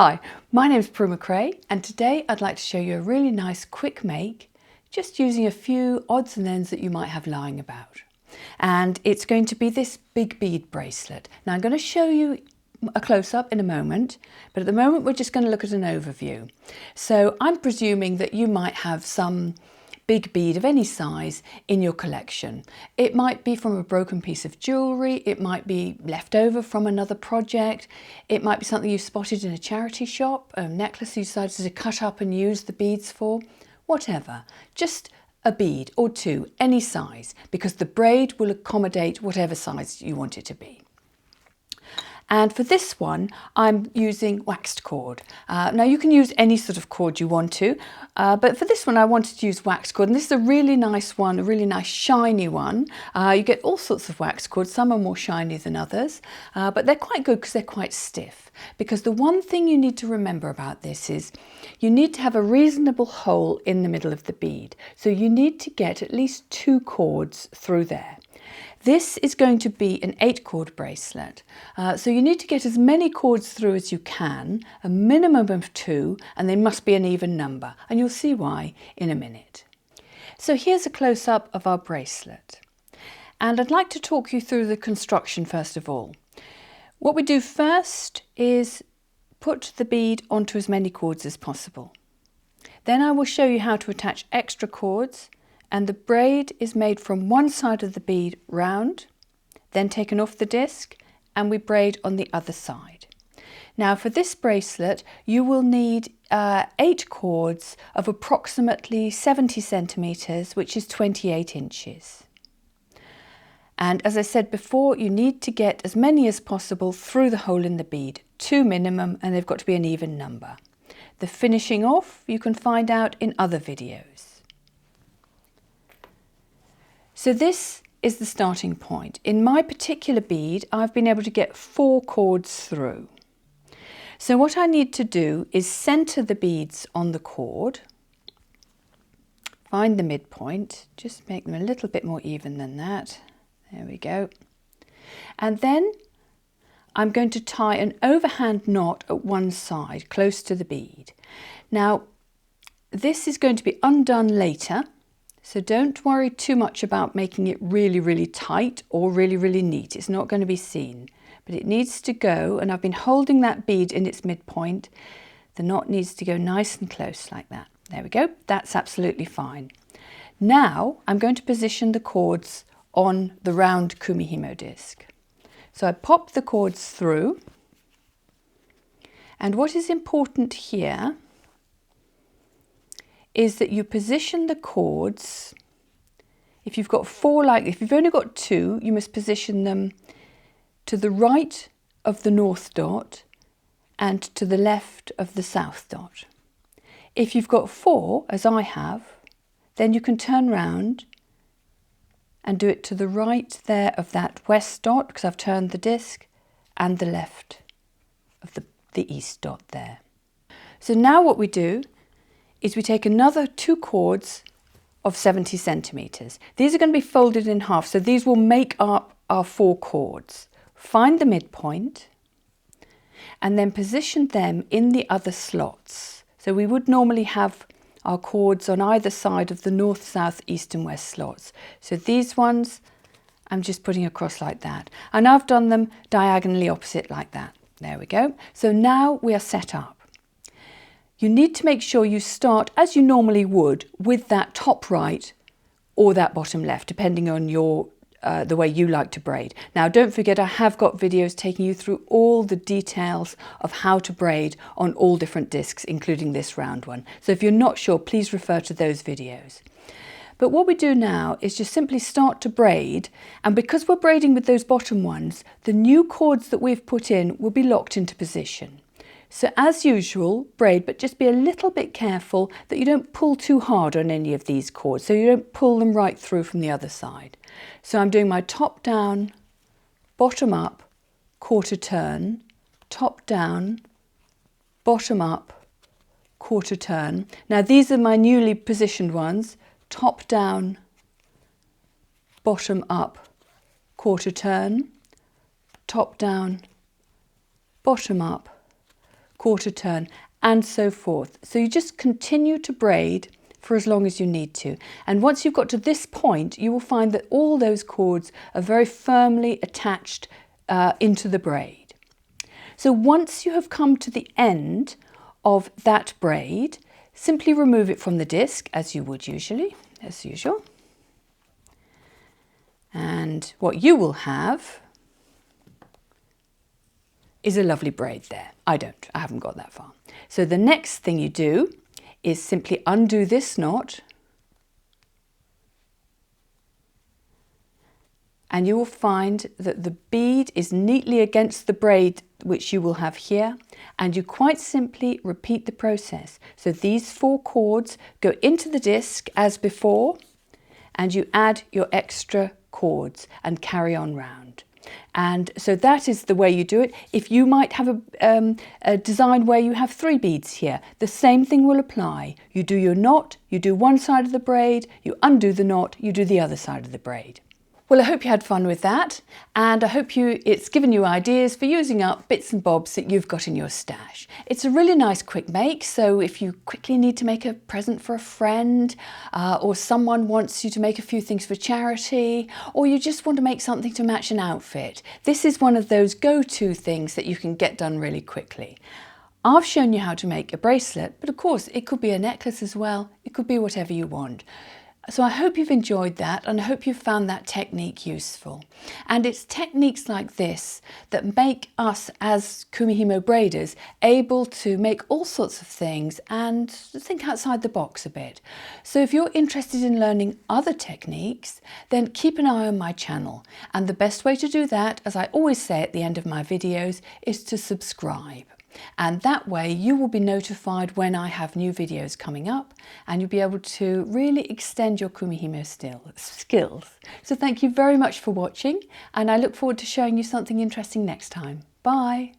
Hi, my name is Prumihimo and today I'd like to show you a really nice quick make just using a few odds and ends that you might have lying about. And it's going to be this big bead bracelet. Now I'm going to show you a close-up in a moment, but at the moment we're just going to look at an overview. So I'm presuming that you might have some big bead of any size in your collection. It might be from a broken piece of jewellery, it might be left over from another project, it might be something you spotted in a charity shop, a necklace you decided to cut up and use the beads for, whatever. Just a bead or two, any size, because the braid will accommodate whatever size you want it to be. And for this one, I'm using waxed cord. Now you can use any sort of cord you want to, but for this one I wanted to use waxed cord. And this is a really nice one, a really nice shiny one. You get all sorts of waxed cord, some are more shiny than others, but they're quite good because they're quite stiff. Because the one thing you need to remember about this is you need to have a reasonable hole in the middle of the bead. So you need to get at least 2 cords through there. This is going to be an 8-cord bracelet, so you need to get as many cords through as you can, a minimum of 2, and they must be an even number, and you'll see why in a minute. So here's a close-up of our bracelet, and I'd like to talk you through the construction first of all. What we do first is put the bead onto as many cords as possible. Then I will show you how to attach extra cords. And the braid is made from one side of the bead round, then taken off the disc, and we braid on the other side. Now for this bracelet you will need 8 cords of approximately 70 centimetres, which is 28 inches. And as I said before, you need to get as many as possible through the hole in the bead, 2 minimum, and they've got to be an even number. The finishing off you can find out in other videos. So this is the starting point. In my particular bead, I've been able to get 4 cords through. So what I need to do is center the beads on the cord, find the midpoint, just make them a little bit more even than that. There we go. And then I'm going to tie an overhand knot at one side, close to the bead. Now, this is going to be undone later. So don't worry too much about making it really, really tight or really, really neat. It's not going to be seen, but it needs to go, and I've been holding that bead in its midpoint. The knot needs to go nice and close like that. There we go. That's absolutely fine. Now I'm going to position the cords on the round Kumihimo disc. So I pop the cords through, and what is important here is that you position the cords. If you've got 4 if you've only got 2, you must position them to the right of the north dot and to the left of the south dot. If you've got 4, as I have, then you can turn round and do it to the right there of that west dot, because I've turned the disc, and the left of the east dot there. So now what we do is we take another 2 cords of 70 centimetres. These are going to be folded in half, so these will make up our 4 cords. Find the midpoint and then position them in the other slots. So we would normally have our cords on either side of the north, south, east and west slots. So these ones I'm just putting across like that. And I've done them diagonally opposite like that. There we go. So now we are set up. You need to make sure you start as you normally would with that top right or that bottom left, depending on the way you like to braid. Now don't forget, I have got videos taking you through all the details of how to braid on all different discs, including this round one. So if you're not sure, please refer to those videos. But what we do now is just simply start to braid, and because we're braiding with those bottom ones, the new cords that we've put in will be locked into position. So as usual, braid, but just be a little bit careful that you don't pull too hard on any of these cords, so you don't pull them right through from the other side. So I'm doing my top down, bottom up, quarter turn, top down, bottom up, quarter turn. Now these are my newly positioned ones, top down, bottom up, quarter turn, top down, bottom up, quarter turn, and so forth. So you just continue to braid for as long as you need to. And once you've got to this point, you will find that all those cords are very firmly attached into the braid. So once you have come to the end of that braid, simply remove it from the disc as you would usually, as usual. And what you will have is a lovely braid there. I haven't got that far. So the next thing you do is simply undo this knot, and you will find that the bead is neatly against the braid which you will have here, and you quite simply repeat the process. So these 4 cords go into the disc as before, and you add your extra cords and carry on round. And so that is the way you do it. If you might have a design where you have 3 beads here, the same thing will apply. You do your knot, you do one side of the braid, you undo the knot, you do the other side of the braid. Well, I hope you had fun with that, and I hope it's given you ideas for using up bits and bobs that you've got in your stash. It's a really nice quick make, so if you quickly need to make a present for a friend, or someone wants you to make a few things for charity, or you just want to make something to match an outfit, this is one of those go-to things that you can get done really quickly. I've shown you how to make a bracelet, but of course it could be a necklace as well. It could be whatever you want. So I hope you've enjoyed that, and I hope you've found that technique useful. And it's techniques like this that make us as Kumihimo braiders able to make all sorts of things and think outside the box a bit. So if you're interested in learning other techniques, then keep an eye on my channel. And the best way to do that, as I always say at the end of my videos, is to subscribe. And that way you will be notified when I have new videos coming up, and you'll be able to really extend your Kumihimo skills. So thank you very much for watching, and I look forward to showing you something interesting next time. Bye!